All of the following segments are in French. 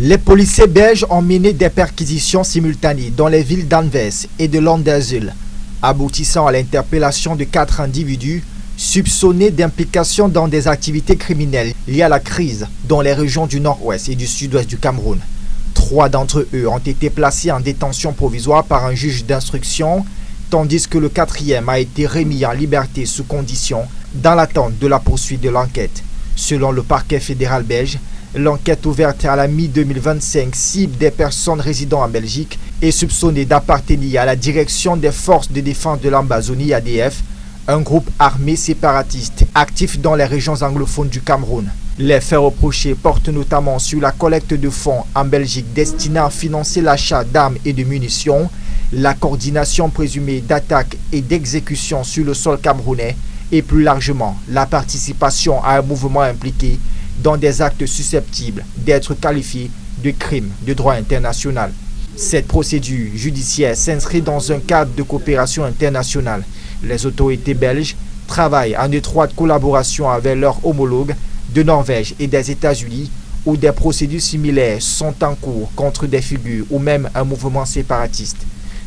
Les policiers belges ont mené des perquisitions simultanées dans les villes d'Anvers et de Landerzeil, aboutissant à l'interpellation de 4 individus soupçonnés d'implication dans des activités criminelles liées à la crise dans les régions du nord-ouest et du sud-ouest du Cameroun. 3 d'entre eux ont été placés en détention provisoire par un juge d'instruction, tandis que le 4e a été remis en liberté sous condition dans l'attente de la poursuite de l'enquête. Selon le parquet fédéral belge, l'enquête ouverte à la mi-2025 cible des personnes résidant en Belgique et soupçonnées d'appartenir à la direction des forces de défense de l'Ambazonie ADF, un groupe armé séparatiste actif dans les régions anglophones du Cameroun. Les faits reprochés portent notamment sur la collecte de fonds en Belgique destinés à financer l'achat d'armes et de munitions, la coordination présumée d'attaques et d'exécutions sur le sol camerounais et plus largement la participation à un mouvement impliqué dans des actes susceptibles d'être qualifiés de crimes de droit international. Cette procédure judiciaire s'inscrit dans un cadre de coopération internationale. Les autorités belges travaillent en étroite collaboration avec leurs homologues de Norvège et des États-Unis, où des procédures similaires sont en cours contre des figures ou même un mouvement séparatiste.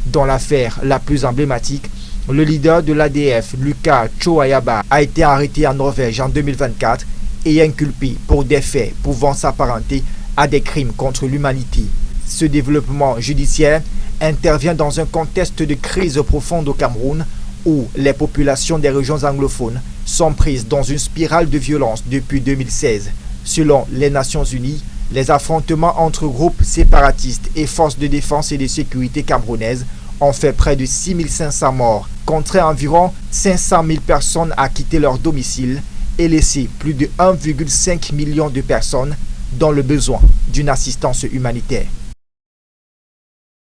Dans l'affaire la plus emblématique, le leader de l'ADF, Luka Choayaba, a été arrêté en Norvège en 2024 et inculpé pour des faits pouvant s'apparenter à des crimes contre l'humanité. Ce développement judiciaire intervient dans un contexte de crise profonde au Cameroun où les populations des régions anglophones sont prises dans une spirale de violence depuis 2016. Selon les Nations Unies, les affrontements entre groupes séparatistes et forces de défense et de sécurité camerounaises ont fait près de 6500 morts, contraint environ 500 000 personnes à quitter leur domicile et laissé plus de 1,5 million de personnes dans le besoin d'une assistance humanitaire.